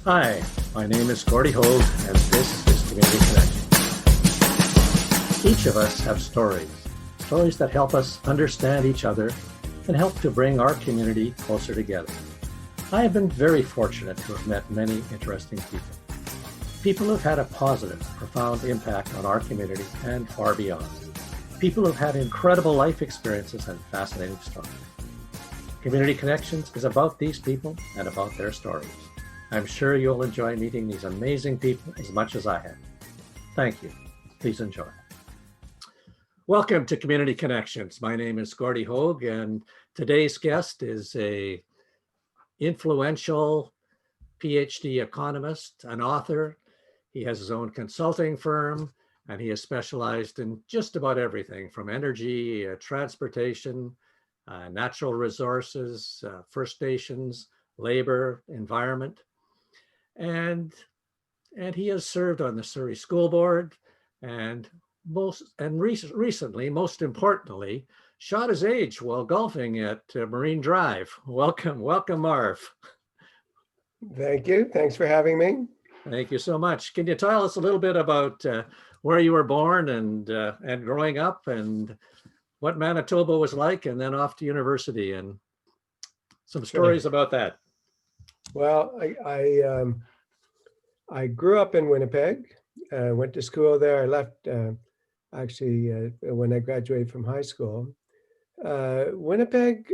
Hi, my name is Gordy Hogue, and this is Community Connection. Each of us have stories that help us understand each other and help to bring our community closer together. I have been very fortunate to have met many interesting people who've had a positive, profound impact on our community and far beyond. People who've had incredible life experiences and fascinating stories. Community Connections is about these people and about their stories. I'm sure you'll enjoy meeting these amazing people as much as I have. Thank you. Please enjoy. Welcome to Community Connections. My name is Gordy Hogue, and today's guest is a influential PhD economist, an author. He has his own consulting firm, and he has specialized in just about everything from energy, transportation, natural resources, First Nations, labor, environment. And he has served on the Surrey School Board and recently, most importantly, shot his age while golfing at Marine Drive. Welcome, Marv. Thank you. Thanks for having me. Thank you so much. Can you tell us a little bit about where you were born and growing up and what Manitoba was like, and then off to university and some stories about that? Well, I grew up in Winnipeg, went to school there. I left when I graduated from high school. Winnipeg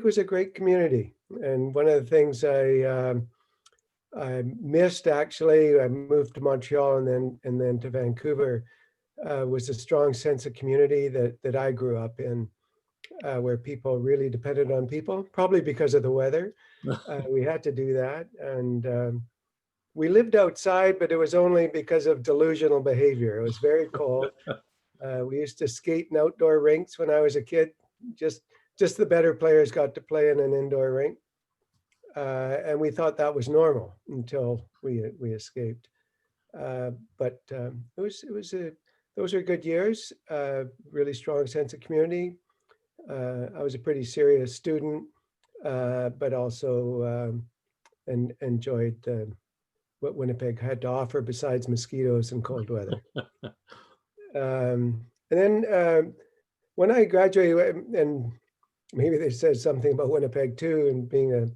was a great community. And one of the things I missed, actually, I moved to Montreal and then to Vancouver, was a strong sense of community that I grew up in, where people really depended on people, probably because of the weather. We had to do that. And we lived outside, but it was only because of delusional behavior. It was very cold. We used to skate in outdoor rinks when I was a kid. Just the better players got to play in an indoor rink. And we thought that was normal until we escaped. Those were good years, really strong sense of community. I was a pretty serious student, but also enjoyed what Winnipeg had to offer besides mosquitoes and cold weather. And then when I graduated, and maybe they said something about Winnipeg too, and being a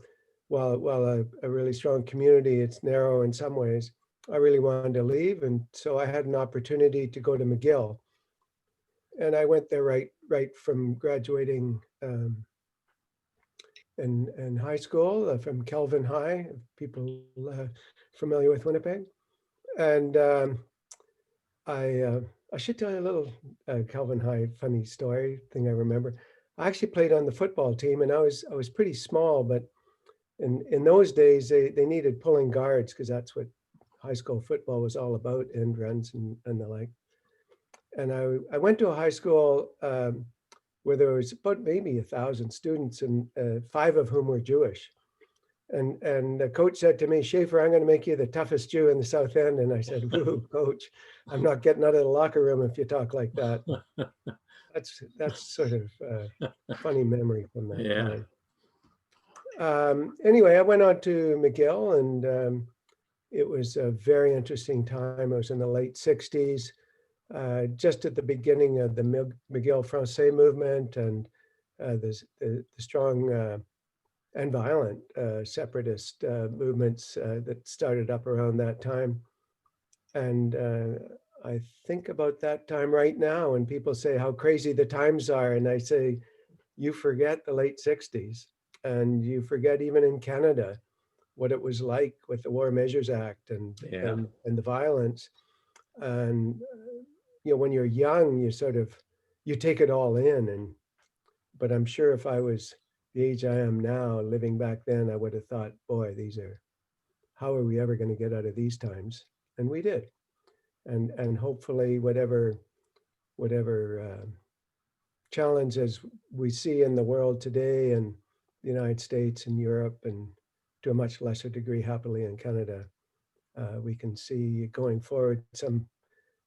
really strong community, it's narrow in some ways. I really wanted to leave, and so I had an opportunity to go to McGill, and I went there right from graduating in high school, from Kelvin High. People familiar with Winnipeg, and I should tell you a little Kelvin High funny story thing I remember. I actually played on the football team, and I was pretty small, but in those days they needed pulling guards because that's what high school football was all about, end runs and the like. And I went to a high school where there was about maybe 1,000 students, and 5 of whom were Jewish. And the coach said to me, "Shaffer, I'm going to make you the toughest Jew in the South End." And I said, "Woo, coach, I'm not getting out of the locker room if you talk like that." That's sort of a funny memory from that time. Anyway, I went on to McGill, and it was a very interesting time. It was in the late 60s, just at the beginning of the McGill Francais movement and the strong and violent separatist movements that started up around that time. And I think about that time right now, and people say how crazy the times are. And I say, you forget the late 60s, and you forget even in Canada what it was like with the War Measures Act and the violence. And when you're young, you take it all in. But I'm sure if I was the age I am now, living back then, I would have thought, boy, how are we ever going to get out of these times? And we did. And hopefully whatever challenges we see in the world today, and the United States and Europe, and to a much lesser degree, happily, in Canada, we can see going forward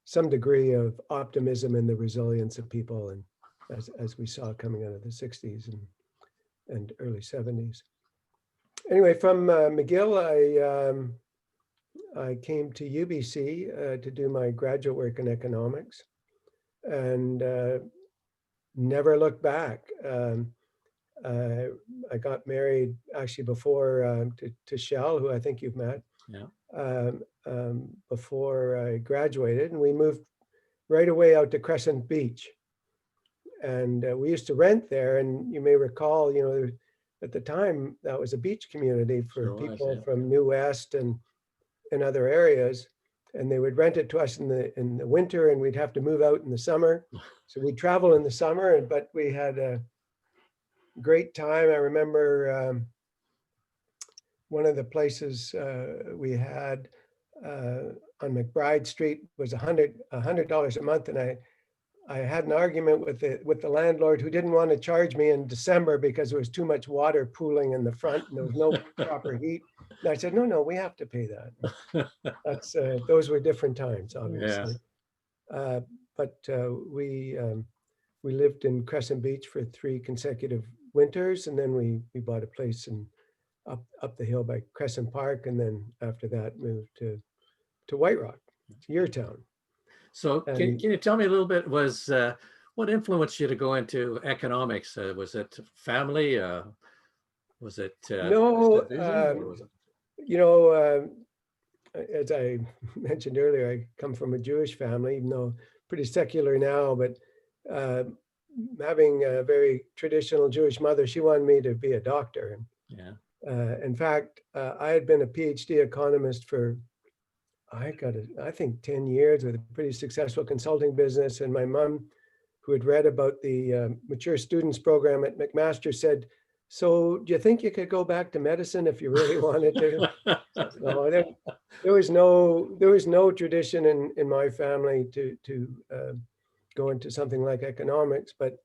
some degree of optimism in the resilience of people, and as we saw coming out of the 60s and early 70s. Anyway, from McGill, I came to UBC to do my graduate work in economics, and never looked back. I got married actually before to Shell, who I think you've met, Yeah. before I graduated, and we moved right away out to Crescent Beach. And we used to rent there, and you may recall, at the time that was a beach community for Sure was. people Yeah. from New West and other areas, and they would rent it to us in the winter, and we'd have to move out in the summer. So we'd travel in the summer, but we had a great time. I remember one of the places we had on McBride Street was $100 a month, and I had an argument with the landlord, who didn't want to charge me in December because there was too much water pooling in the front and there was no proper heat. And I said, no, we have to pay that. That's those were different times, Yeah. obviously. But we lived in Crescent Beach for 3 consecutive winters, and then we bought a place up the hill by Crescent Park, and then after that moved to White Rock, to your town. So can you tell me a little bit, what influenced you to go into economics? Was it family? Was it No, vision, or was it? as I mentioned earlier, I come from a Jewish family, even though pretty secular now, but uh, having a very traditional Jewish mother, she wanted me to be a doctor. Yeah. In fact, I had been a PhD economist for, I think 10 years with a pretty successful consulting business. And my mom, who had read about the mature students program at McMaster, said, "So do you think you could go back to medicine if you really wanted to?" No, there was no tradition in my family to go into something like economics. But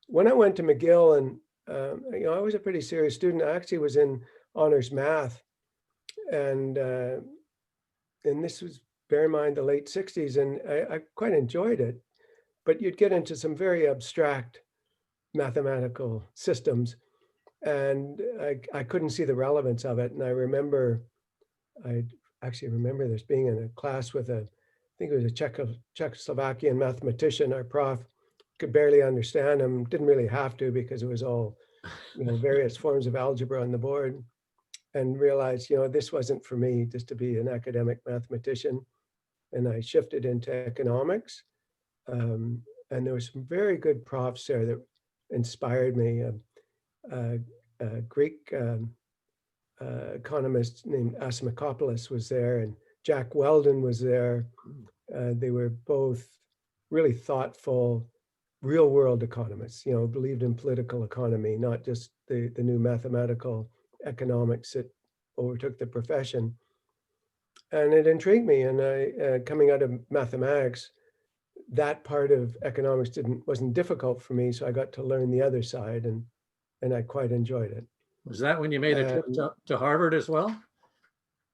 when I went to McGill, and I was a pretty serious student. I actually was in honors math, and this was, bear in mind, the late 60s, and I quite enjoyed it. But you'd get into some very abstract mathematical systems, and I couldn't see the relevance of it. And I actually remember this being in a class with I think it was a Czechoslovakian mathematician. Our prof could barely understand him, didn't really have to because it was all, various forms of algebra on the board, and realized, this wasn't for me, just to be an academic mathematician. And I shifted into economics. And there were some very good profs there that inspired me. A Greek economist named Asimakopoulos was there, and Jack Weldon was there. They were both really thoughtful, real world economists, believed in political economy, not just the new mathematical economics that overtook the profession. And it intrigued me. And I, coming out of mathematics, that part of economics wasn't difficult for me. So I got to learn the other side, and I quite enjoyed it. Was that when you made a trip to Harvard as well?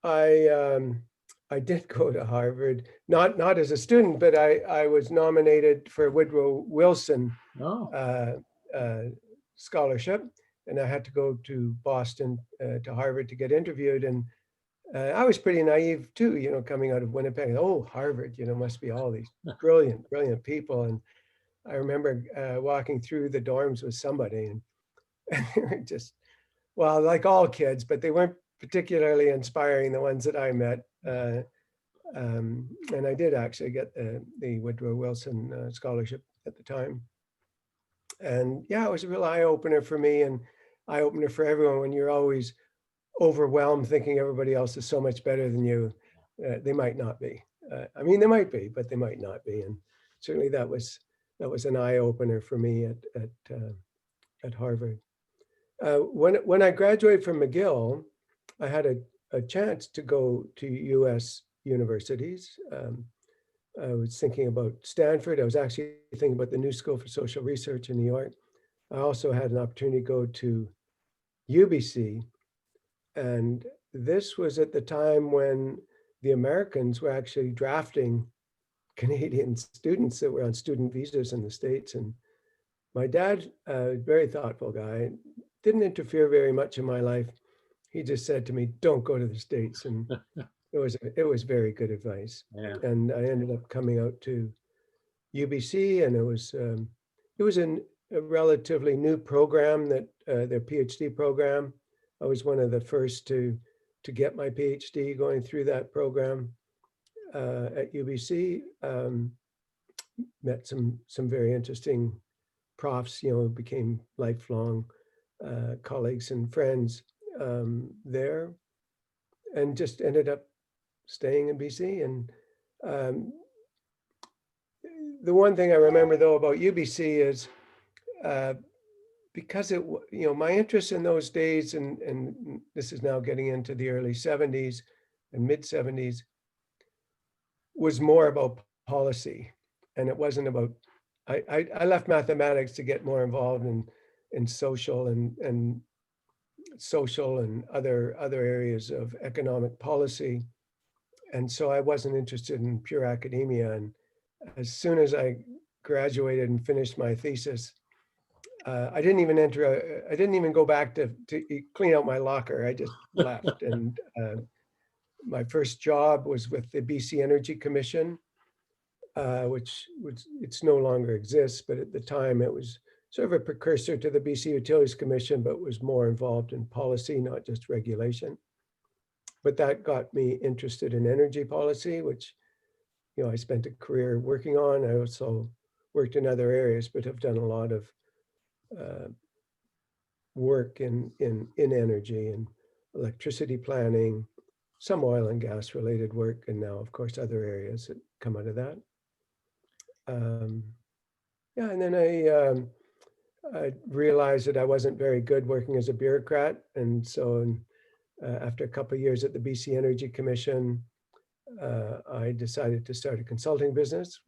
I did go to Harvard, not as a student, but I was nominated for Woodrow Wilson scholarship, and I had to go to Boston to Harvard to get interviewed. And I was pretty naive too, coming out of Winnipeg. Oh, Harvard, must be all these brilliant people. And I remember walking through the dorms with somebody, and they were just, well, like all kids, but they weren't particularly inspiring, the ones that I met. And I did actually get the Woodrow Wilson scholarship at the time. And yeah, it was a real eye opener for me, and eye opener for everyone when you're always overwhelmed thinking everybody else is so much better than you. They might not be. I mean, they might be, but they might not be. And certainly that was an eye opener for me at Harvard. When I graduated from McGill, I had a chance to go to US universities. I was thinking about Stanford. I was actually thinking about the New School for Social Research in New York. I also had an opportunity to go to UBC. And this was at the time when the Americans were actually drafting Canadian students that were on student visas in the States. And my dad, a very thoughtful guy, didn't interfere very much in my life. He just said to me, "Don't go to the States." And it was very good advice. Yeah. And I ended up coming out to UBC, and it was a relatively new program, that their PhD program. I was one of the first to get my PhD going through that program at UBC. Met some very interesting profs, became lifelong colleagues and friends there, and just ended up staying in BC. And um, the one thing I remember though about UBC is uh, because my interest in those days, and this is now getting into the early 70s and mid 70s, was more about policy, and it wasn't about. I left mathematics to get more involved in social and other areas of economic policy, and so I wasn't interested in pure academia. And as soon as I graduated and finished my thesis, I didn't even I didn't even go back to clean out my locker. I just left. And my first job was with the BC Energy Commission, which it's no longer exists, but at the time it was sort of a precursor to the BC Utilities Commission, but was more involved in policy, not just regulation. But that got me interested in energy policy, which I spent a career working on. I also worked in other areas, but have done a lot of uh, work in energy and electricity planning, some oil and gas related work, and now, of course, other areas that come out of that. Um, yeah, and then I realized that I wasn't very good working as a bureaucrat, and so after a couple of years at the BC Energy Commission, I decided to start a consulting business,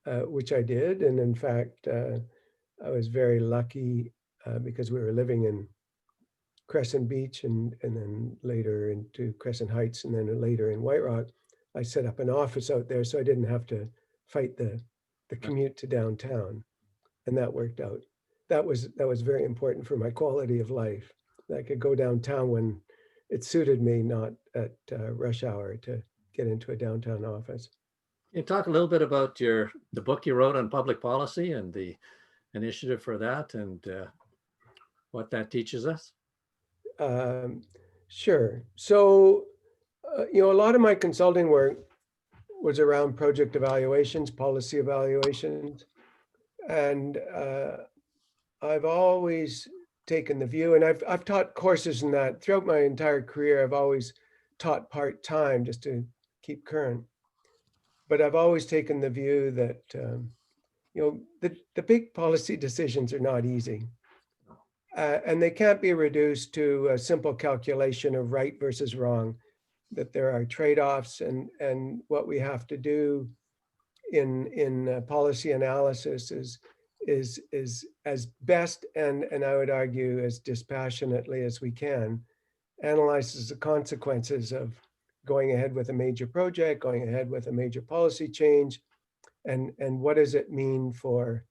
which I did. And in fact, I was very lucky because we were living in Crescent Beach, and then later into Crescent Heights, and then later in White Rock. I set up an office out there, so I didn't have to fight the commute to downtown, and that worked out. That was very important for my quality of life. I could go downtown when it suited me, not at rush hour, to get into a downtown office. Can you talk a little bit about the book you wrote on public policy and the initiative for that, and what that teaches us? Um, sure. So, a lot of my consulting work was around project evaluations, policy evaluations. And I've always taken the view, and I've taught courses in that throughout my entire career. I've always taught part-time just to keep current. But I've always taken the view that, the big policy decisions are not easy. And they can't be reduced to a simple calculation of right versus wrong, that there are trade-offs, and what we have to do in policy analysis is as best, and I would argue as dispassionately as we can, analyzes the consequences of going ahead with a major project, going ahead with a major policy change, and what does it mean for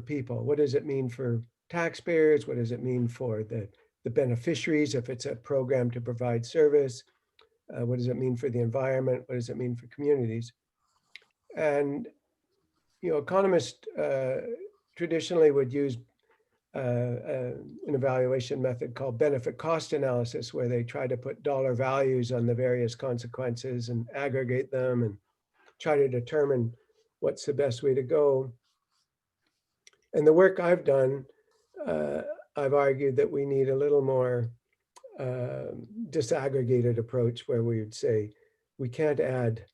people? What does it mean for taxpayers? What does it mean for the beneficiaries if it's a program to provide service? What does it mean for the environment? What does it mean for communities? And economists traditionally would use an evaluation method called benefit cost analysis, where they try to put dollar values on the various consequences and aggregate them and try to determine what's the best way to go. And the work I've done, I've argued that we need a little more disaggregated approach, where we would say we can't add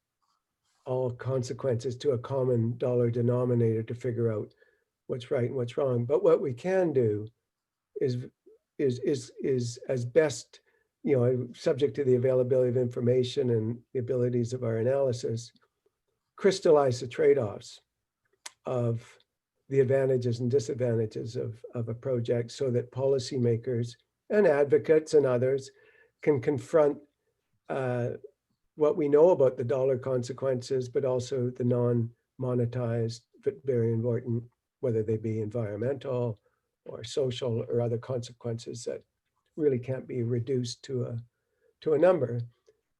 all consequences to a common dollar denominator to figure out what's right and what's wrong. But what we can do is as best, subject to the availability of information and the abilities of our analysis, crystallize the trade-offs of the advantages and disadvantages of a project, so that policymakers and advocates and others can confront what we know about the dollar consequences, but also the non-monetized, but very important, whether they be environmental or social or other consequences that really can't be reduced to a number.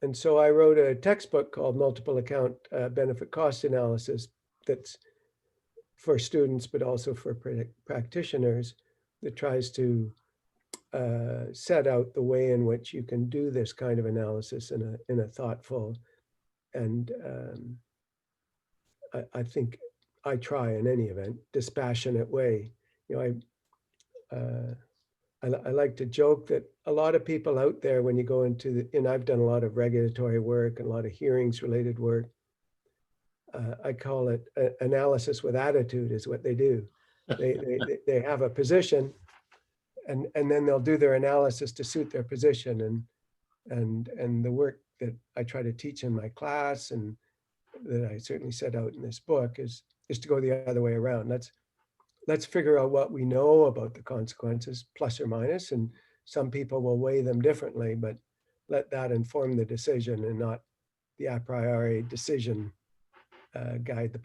And so I wrote a textbook called Multiple Account Benefit Cost Analysis that's for students, but also for practitioners, that tries to set out the way in which you can do this kind of analysis in a thoughtful and I think I try in any event, dispassionate way. You know, I like to joke that a lot of people out there, when you go into and I've done a lot of regulatory work and a lot of hearings related work, I call it analysis with attitude is what they do. They have a position and then they'll do their analysis to suit their position. And the work that I try to teach in my class and that I certainly set out in this book is to go the other way around. Let's figure out what we know about the consequences, plus or minus, and some people will weigh them differently, but let that inform the decision and not the a priori decision guide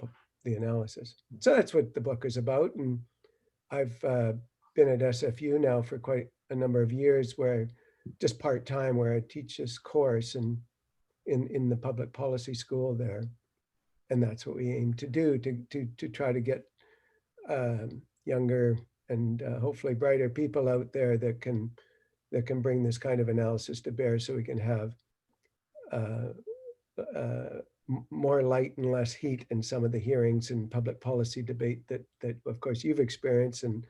the analysis. So that's what the book is about. And I've been at SFU now for quite a number of years, where just part-time, where I teach this course and in the public policy school there. And that's what we aim to do, to try to get younger and hopefully brighter people out there that can bring this kind of analysis to bear, so we can have more light and less heat in some of the hearings and public policy debate that of course you've experienced and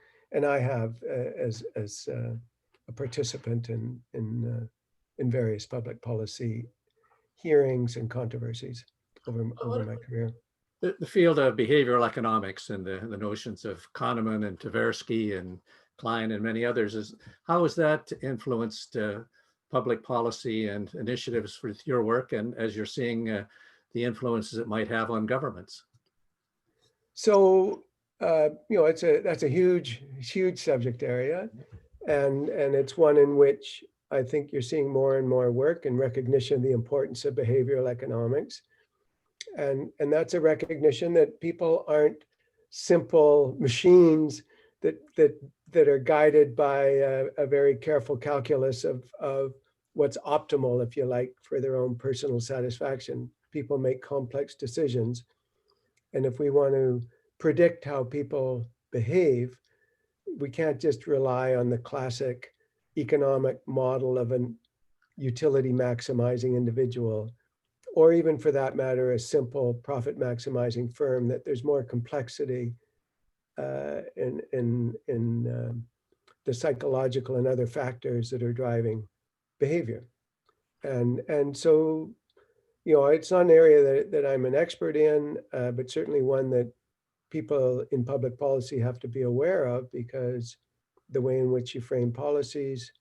I have as a participant in various public policy hearings and controversies over my career. The field of behavioral economics and the notions of Kahneman and Tversky and Klein and many others, how has that influenced public policy and initiatives with your work, and as you're seeing the influences it might have on governments? So that's a huge subject area, and it's one in which I think you're seeing more and more work and recognition of the importance of behavioral economics. And that's a recognition that people aren't simple machines that are guided by a very careful calculus of what's optimal, if you like, for their own personal satisfaction. People make complex decisions. And if we want to predict how people behave, we can't just rely on the classic economic model of an utility maximizing individual, or even for that matter, a simple profit maximizing firm. That there's more complexity in the psychological and other factors that are driving behavior. And so, it's not an area that I'm an expert in, but certainly one that people in public policy have to be aware of, because the way in which you frame policies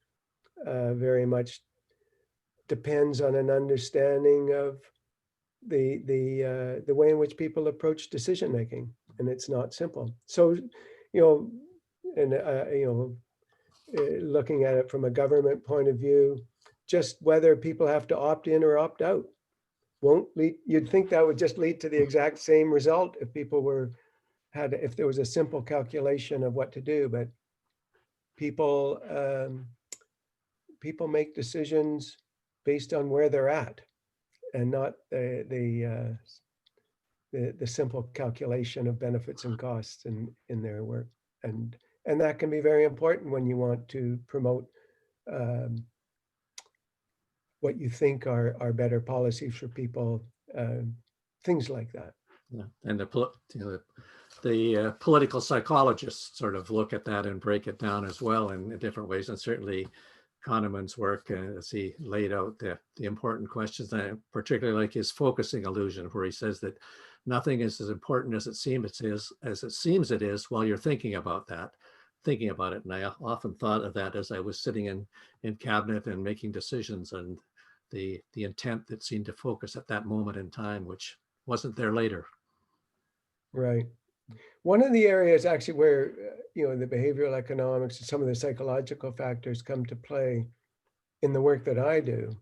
very much depends on an understanding of the way in which people approach decision making, and it's not simple. So, looking at it from a government point of view, just whether people have to opt in or opt out won't lead. You'd think that would just lead to the exact same result if people if there was a simple calculation of what to do, but people make decisions based on where they're at, and not the simple calculation of benefits and costs in their work. And that can be very important when you want to promote what you think are better policies for people, things like that. Yeah. And the political psychologists sort of look at that and break it down as well in different ways. And certainly Kahneman's work, as he laid out the important questions, and I particularly like his focusing illusion, where he says that nothing is as important as it seems it is while you're thinking about it. And I often thought of that as I was sitting in cabinet and making decisions, and the intent that seemed to focus at that moment in time, which wasn't there later. Right. One of the areas actually where the behavioral economics and some of the psychological factors come to play in the work that I do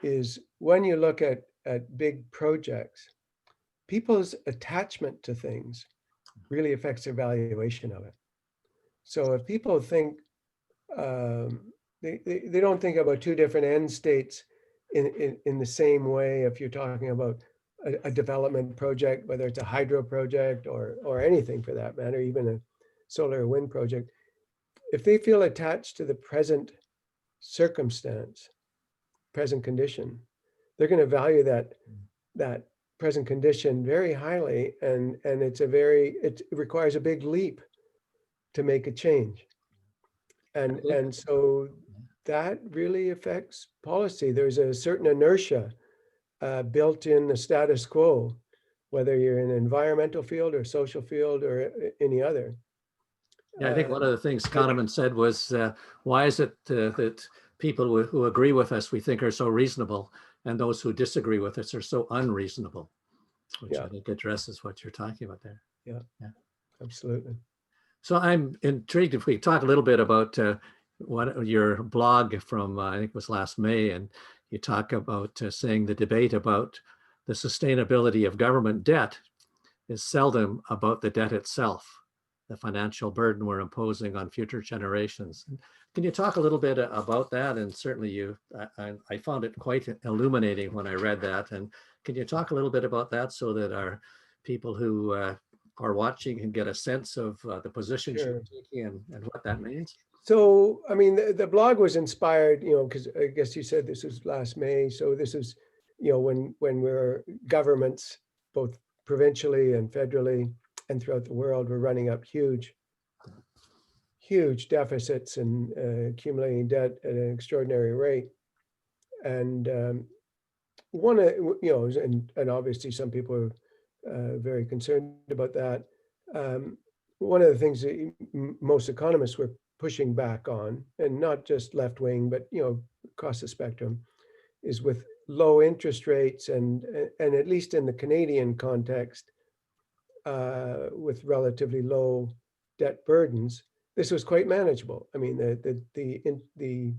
is when you look at big projects, people's attachment to things really affects their valuation of it. So if people think they don't think about two different end states in the same way, if you're talking about a development project, whether it's a hydro project or anything for that matter, even a solar or wind project, if they feel attached to the present circumstance, present condition, they're going to value that present condition very highly, and it requires a big leap to make a change. And so that really affects policy. There's a certain inertia built in the status quo, whether you're in an environmental field or social field or any other. Yeah, I think one of the things Kahneman said was, why is it that people who agree with us we think are so reasonable, and those who disagree with us are so unreasonable, which I think addresses what you're talking about there. Yeah, absolutely. So I'm intrigued if we talk a little bit about what your blog from, I think it was last May, and you talk about saying the debate about the sustainability of government debt is seldom about the debt itself, the financial burden we're imposing on future generations. Can you talk a little bit about that? And certainly I found it quite illuminating when I read that. And can you talk a little bit about that so that our people who are watching can get a sense of the positions you're taking and what that means? So, I mean, the blog was inspired, because I guess you said this was last May. So this is, when we're governments, both provincially and federally and throughout the world, were running up huge deficits and accumulating debt at an extraordinary rate. And one of, and obviously some people are very concerned about that. One of the things that most economists were pushing back on, and not just left wing, but across the spectrum, is with low interest rates and at least in the Canadian context, with relatively low debt burdens, this was quite manageable. I mean, the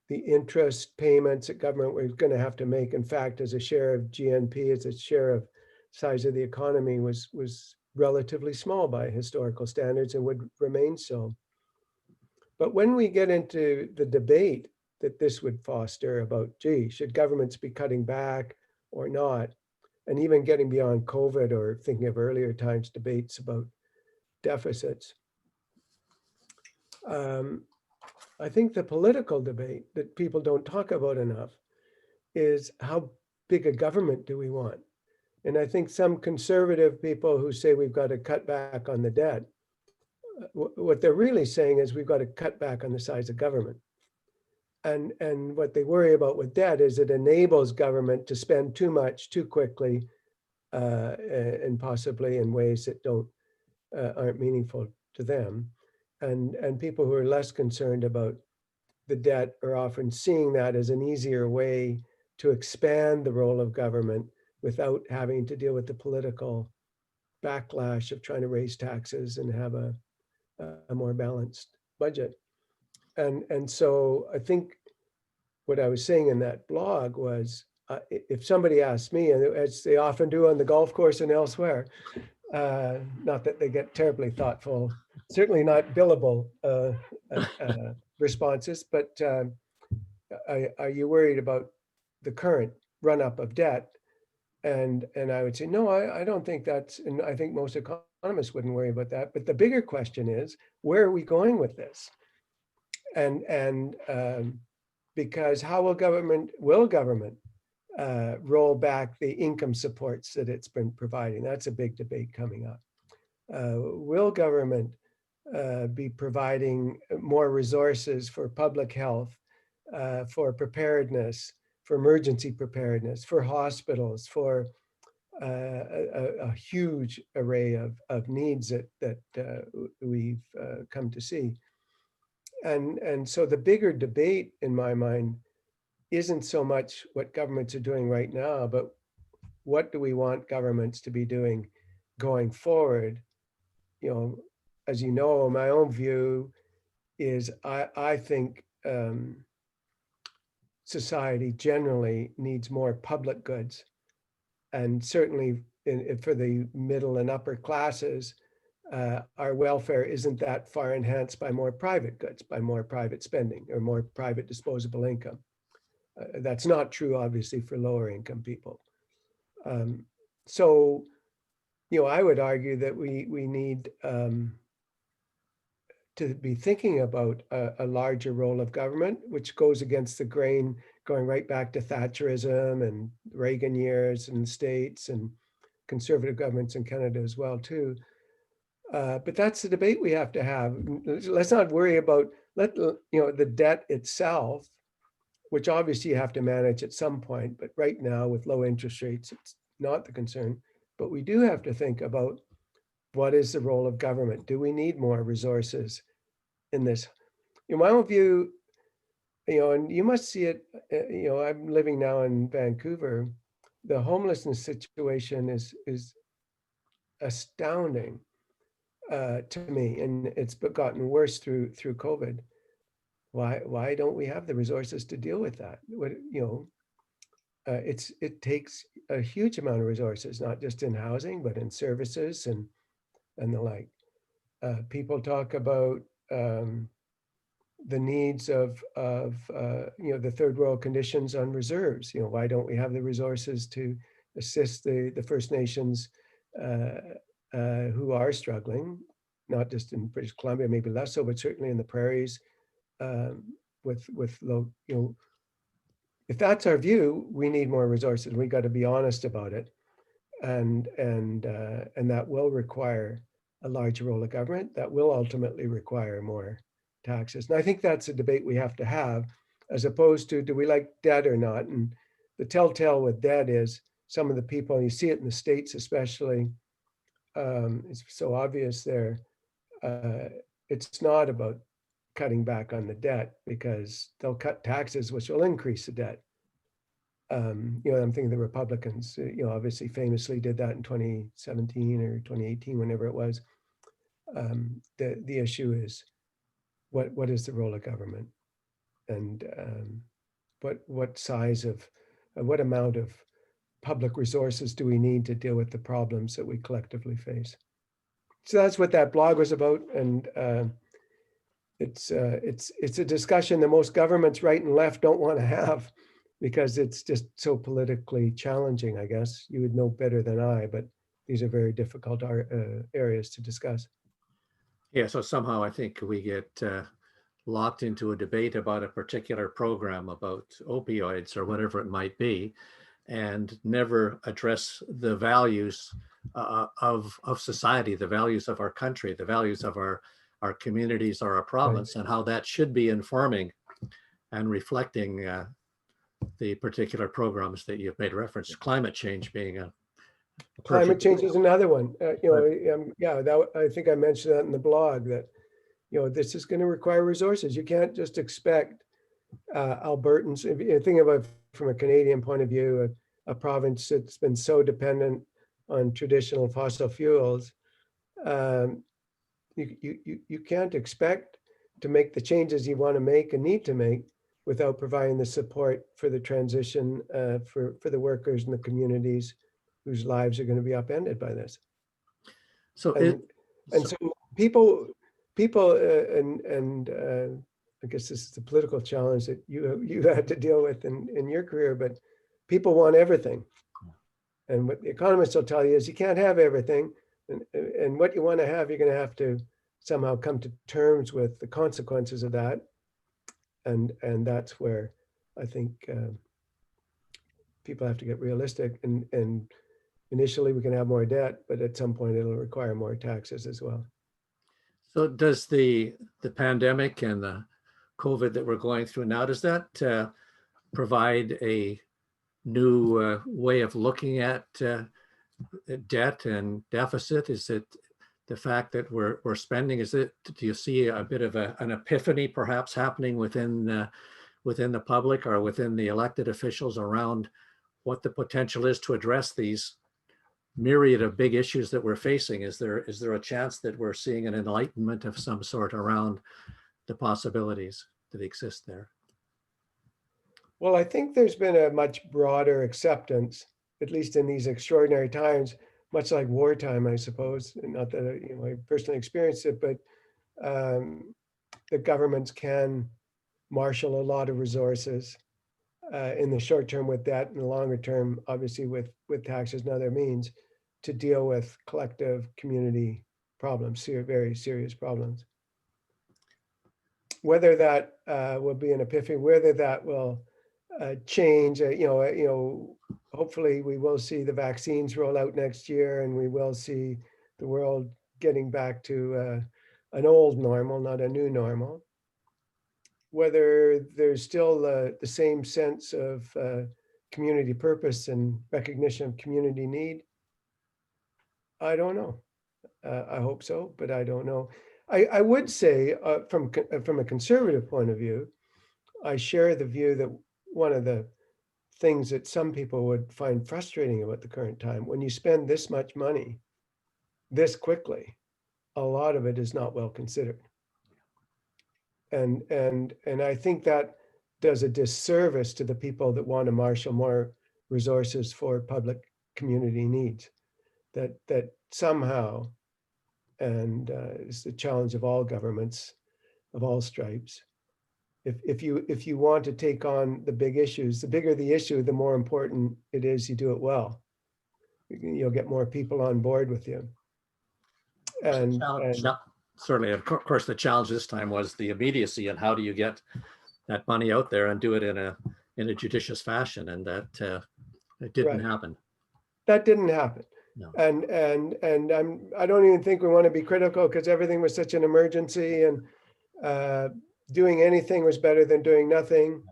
interest payments that government was going to have to make, in fact, as a share of GNP, as a share of size of the economy, was relatively small by historical standards and would remain so. But when we get into the debate that this would foster about, gee, should governments be cutting back or not, and even getting beyond COVID or thinking of earlier times debates about deficits, I think the political debate that people don't talk about enough is how big a government do we want? And I think some conservative people who say we've got to cut back on the debt, what they're really saying is we've got to cut back on the size of government. And what they worry about with debt is it enables government to spend too much too quickly, and possibly in ways that aren't meaningful to them. And people who are less concerned about the debt are often seeing that as an easier way to expand the role of government without having to deal with the political backlash of trying to raise taxes and have a more balanced budget. And so I think what I was saying in that blog was, if somebody asked me, and as they often do on the golf course and elsewhere, not that they get terribly thoughtful, certainly not billable responses, but are you worried about the current run-up of debt? And I would say, no, I don't think that's, and I think most economists wouldn't worry about that. But the bigger question is, where are we going with this? And because how will government roll back the income supports that it's been providing? That's a big debate coming up. Will government be providing more resources for public health, for preparedness, for emergency preparedness, for hospitals, for a huge array of needs that we've come to see? And so the bigger debate in my mind isn't so much what governments are doing right now, but what do we want governments to be doing going forward? As you know, my own view is I think society generally needs more public goods, and certainly for the middle and upper classes, our welfare isn't that far enhanced by more private goods, by more private spending or more private disposable income. That's not true, obviously, for lower income people. So, I would argue that we need to be thinking about a larger role of government, which goes against the grain, going right back to Thatcherism and Reagan years in the States and conservative governments in Canada as well, too. But that's the debate we have to have. Let's not worry about the debt itself, which obviously you have to manage at some point. But right now, with low interest rates, it's not the concern. But we do have to think about what is the role of government. Do we need more resources in this? In my own view, and you must see it. I'm living now in Vancouver. The homelessness situation is astounding. To me, and it's gotten worse through COVID. Why don't we have the resources to deal with that? It takes a huge amount of resources, not just in housing, but in services and the like. People talk about the needs of the third world conditions on reserves. Why don't we have the resources to assist the First Nations who are struggling, not just in British Columbia, maybe less so, but certainly in the prairies, with low, if that's our view, we need more resources. We got to be honest about it, and that will require a larger role of government. That will ultimately require more taxes. And I think that's a debate we have to have, as opposed to, do we like debt or not? And the telltale with debt is some of the people, you see it in the States especially, it's so obvious there. It's not about cutting back on the debt, because they'll cut taxes, which will increase the debt. I'm thinking the Republicans, obviously famously did that in 2017 or 2018, whenever it was. The issue is, what is the role of government, and what size of, what amount of public resources do we need to deal with the problems that we collectively face? So that's what that blog was about, and it's a discussion that most governments, right and left, don't want to have, because it's just so politically challenging. I guess you would know better than I, but these are very difficult areas to discuss. Yeah, so somehow I think we get locked into a debate about a particular program about opioids or whatever it might be, and never address the values of society, the values of our country, the values of our communities or our province, right, and how that should be informing and reflecting the particular programs that you've made reference to, climate change being a climate change is another one. I think I mentioned that in the blog, that this is going to require resources. You can't just expect Albertans, if you think about from a Canadian point of view, a province that's been so dependent on traditional fossil fuels, you can't expect to make the changes you want to make and need to make without providing the support for the transition for the workers and the communities whose lives are going to be upended by this. So so people I guess this is the political challenge that you had to deal with in your career, but people want everything. And what the economists will tell you is you can't have everything. And what you want to have, you're going to have to somehow come to terms with the consequences of that. And that's where I think people have to get realistic. And initially we can have more debt, but at some point it'll require more taxes as well. So does the pandemic and the COVID that we're going through now, does that provide a new way of looking at debt and deficit? Is it the fact that we're spending? Do you see a bit of an epiphany perhaps happening within the public or within the elected officials around what the potential is to address these myriad of big issues that we're facing? Is there a chance that we're seeing an enlightenment of some sort around the possibilities that exist there? Well, I think there's been a much broader acceptance, at least in these extraordinary times, much like wartime, I suppose. Not that I personally experienced it, but um, the governments can marshal a lot of resources in the short term with debt, and the longer term, obviously with taxes and other means, to deal with collective community problems, very serious problems. Whether that will be an epiphany, whether that will change, hopefully we will see the vaccines roll out next year, and we will see the world getting back to an old normal, not a new normal. Whether there's still the same sense of community purpose and recognition of community need, I don't know. I hope so, but I don't know. I would say from a conservative point of view, I share the view that one of the things that some people would find frustrating about the current time, when you spend this much money this quickly, a lot of it is not well considered. And I think that does a disservice to the people that want to marshal more resources for public community needs. That somehow, and it's the challenge of all governments of all stripes, if you want to take on the big issues, the bigger the issue, the more important it is you do it well. You'll get more people on board with you. And Certainly, of course, the challenge this time was the immediacy, and how do you get that money out there and do it in a judicious fashion, and that it didn't happen. That didn't happen. No. And I don't even think we want to be critical, because everything was such an emergency, and doing anything was better than doing nothing.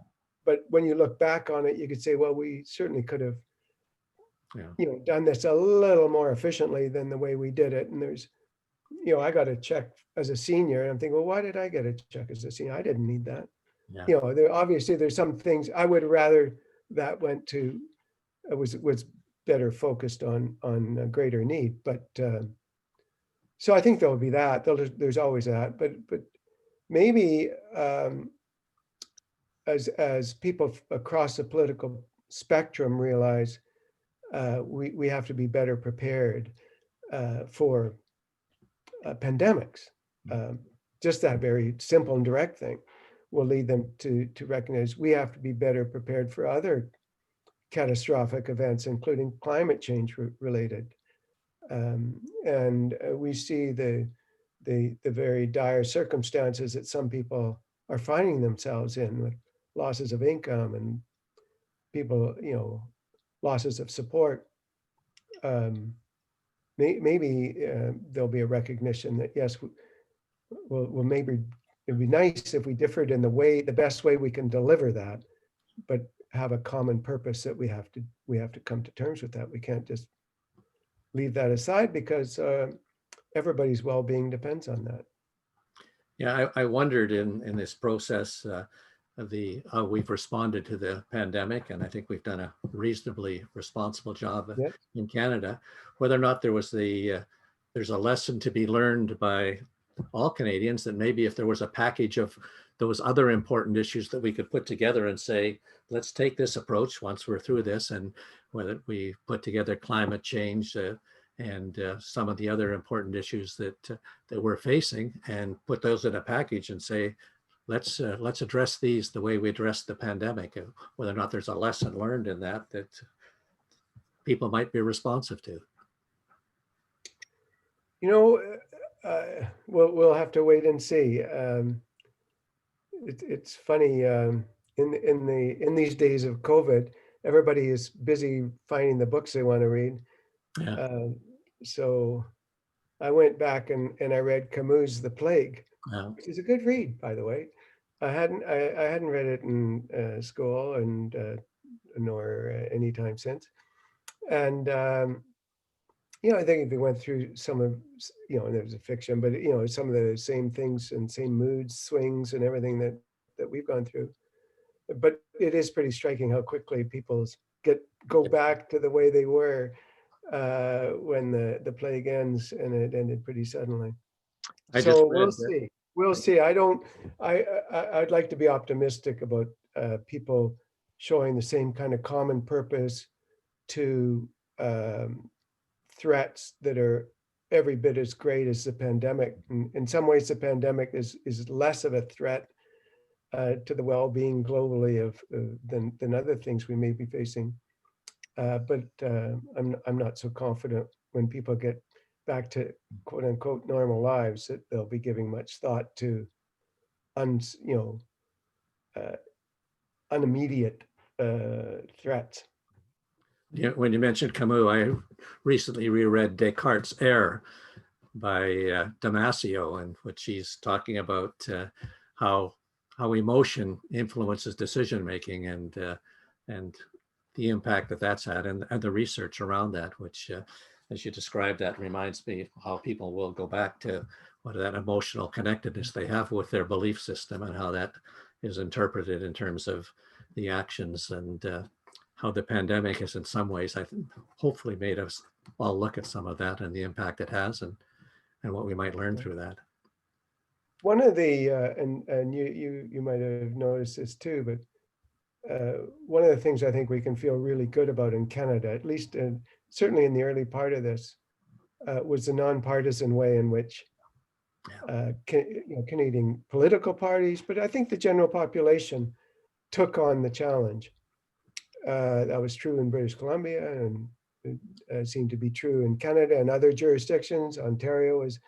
But when you look back on it, you could say, well, we certainly could have done this a little more efficiently than the way we did it. And there's, I got a check as a senior, and I'm thinking, well, why did I get a check as a senior? I didn't need that. Obviously there's some things I would rather that went to, was better focused on greater need. But so I think there'll be that. There's always that. But maybe as people across the political spectrum realize we have to be better prepared for pandemics. Just that very simple and direct thing will lead them to recognize we have to be better prepared for other catastrophic events, including climate change related. And we see the very dire circumstances that some people are finding themselves in, with losses of income and people, losses of support. Maybe there'll be a recognition that, yes, well, maybe it'd be nice if we differed in the best way we can deliver that, but have a common purpose that we have to come to terms with that. We can't just leave that aside, because everybody's well-being depends on that. Yeah, I wondered in this process how we've responded to the pandemic, and I think we've done a reasonably responsible job in Canada, whether or not there's a lesson to be learned by all Canadians, that maybe if there was a package of those other important issues that we could put together and say, let's take this approach once we're through this, and whether we put together climate change and some of the other important issues that we're facing, and put those in a package and say, let's address these the way we addressed the pandemic, whether or not there's a lesson learned in that people might be responsive to. We'll have to wait and see. It's funny, in these days of COVID, everybody is busy finding the books they want to read. Yeah. So I went back and I read Camus' The Plague, which is a good read, by the way. I hadn't read it in school and nor any time since. And I think they went through some of, and there's a fiction, but some of the same things and same moods, swings, and everything that we've gone through. But it is pretty striking how quickly people go back to the way they were when the plague ends, and it ended pretty suddenly. So we'll see. We'll see. I'd like to be optimistic about people showing the same kind of common purpose to threats that are every bit as great as the pandemic. In some ways, the pandemic is less of a threat to the well-being globally than other things we may be facing. But I'm not so confident when people get back to quote unquote normal lives that they'll be giving much thought to uh, unimmediate threats. Yeah, when you mentioned Camus, I recently reread Descartes' Air by Damasio, in which he's talking about how emotion influences decision making, and the impact that that's had, and the research around that, which, as you described, that reminds me how people will go back to what that emotional connectedness they have with their belief system, and how that is interpreted in terms of the actions, and how the pandemic has in some ways, I think, hopefully made us all look at some of that and the impact it has, and what we might learn through that. One of the and you might have noticed this too, but one of the things I think we can feel really good about in Canada, at least certainly in the early part of this, was the nonpartisan way in which Canadian political parties, but I think the general population took on the challenge. That was true in British Columbia, and it seemed to be true in Canada and other jurisdictions. Ontario is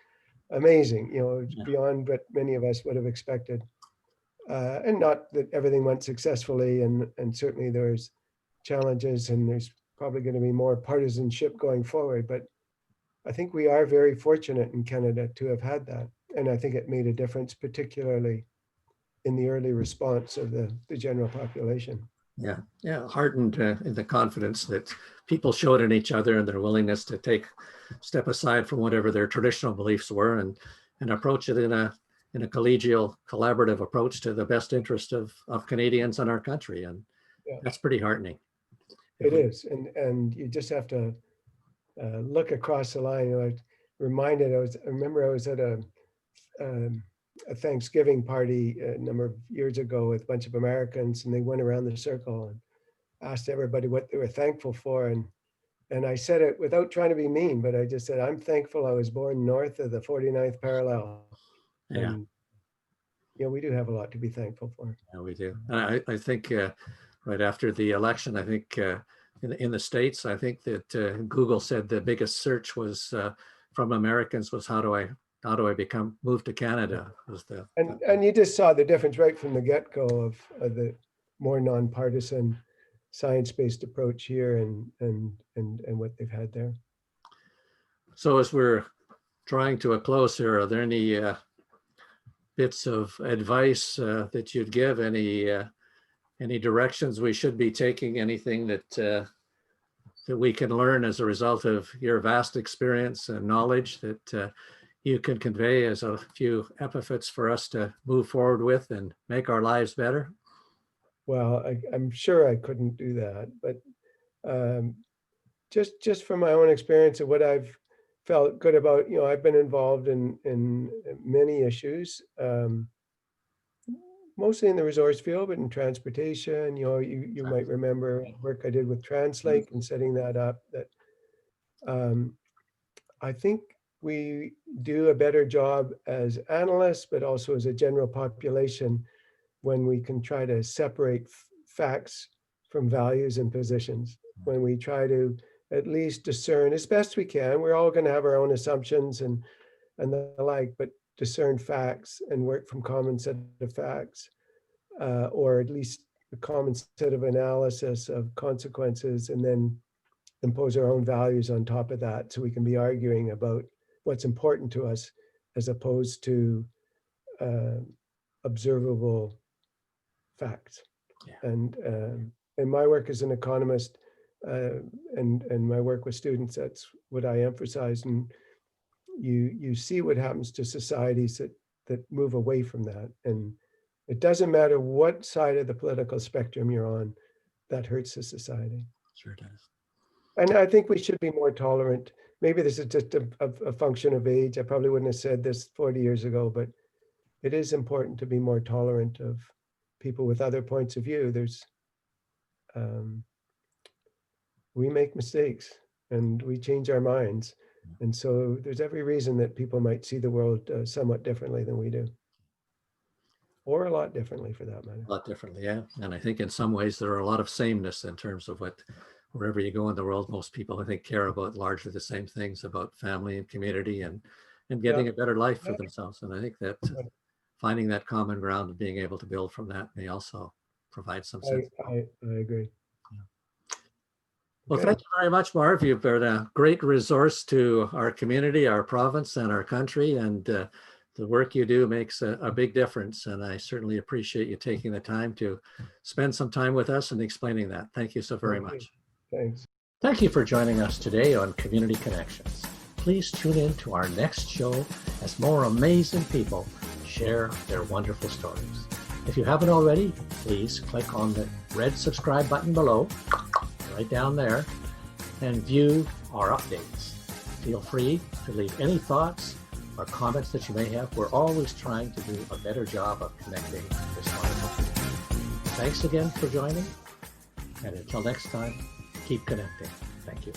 amazing, beyond what many of us would have expected. And not that everything went successfully, and certainly there's challenges, and there's probably going to be more partisanship going forward. But I think we are very fortunate in Canada to have had that. And I think it made a difference, particularly in the early response of the general population. Yeah, heartened in the confidence that people showed in each other, and their willingness to step aside from whatever their traditional beliefs were, and approach it in a collegial, collaborative approach to the best interest of Canadians and our country. And that's pretty heartening. It is, and you just have to look across the line. I remember I was at a Thanksgiving party a number of years ago with a bunch of Americans, and they went around the circle and asked everybody what they were thankful for. And I said it without trying to be mean, but I just said, I'm thankful I was born north of the 49th parallel. Yeah. And, we do have a lot to be thankful for. Yeah, we do. I think right after the election, I think in the States, I think that Google said the biggest search was from Americans was how do I move to Canada? Was and you just saw the difference right from the get-go of the more nonpartisan science-based approach here and what they've had there. So as we're drawing to a close here, are there any bits of advice that you'd give? Any directions we should be taking? Anything that we can learn as a result of your vast experience and knowledge that you can convey as a few epithets for us to move forward with and make our lives better? Well, I'm sure I couldn't do that, but just from my own experience of what I've felt good about, I've been involved in many issues, mostly in the resource field, but in transportation. You might remember work I did with TransLink and setting that up. That I think we do a better job as analysts, but also as a general population, when we can try to separate facts from values and positions. When we try to at least discern as best we can, we're all going to have our own assumptions and the like, but discern facts and work from common set of facts, or at least a common set of analysis of consequences, and then impose our own values on top of that, so we can be arguing about what's important to us as opposed to observable facts. Yeah. And my work as an economist and my work with students, that's what I emphasize. And you see what happens to societies that move away from that. And it doesn't matter what side of the political spectrum you're on, that hurts the society. Sure does. And I think we should be more tolerant. Maybe this is just a function of age. I probably wouldn't have said this 40 years ago, but it is important to be more tolerant of people with other points of view. We make mistakes. and we change our minds. And so there's every reason that people might see the world somewhat differently than we do, or a lot differently for that matter. A lot differently, yeah. And I think in some ways there are a lot of sameness in terms of what, wherever you go in the world, most people I think care about largely the same things about family and community and getting Yeah, a better life for yeah, themselves. And I think that right. finding that common ground and being able to build from that may also provide some sense of hope. I agree. Yeah. Well, Okay. thank you very much, Marv. You've been a great resource to our community, our province, and our country. And the work you do makes a big difference. And I certainly appreciate you taking the time to spend some time with us and explaining that. Thank you so very Okay. much. Thanks. Thank you for joining us today on Community Connections. Please tune in to our next show as more amazing people share their wonderful stories. If you haven't already, please click on the red subscribe button below, right down there, and view our updates. Feel free to leave any thoughts or comments that you may have. We're always trying to do a better job of connecting this wonderful community. Thanks again for joining, and until next time, keep connecting. Thank you.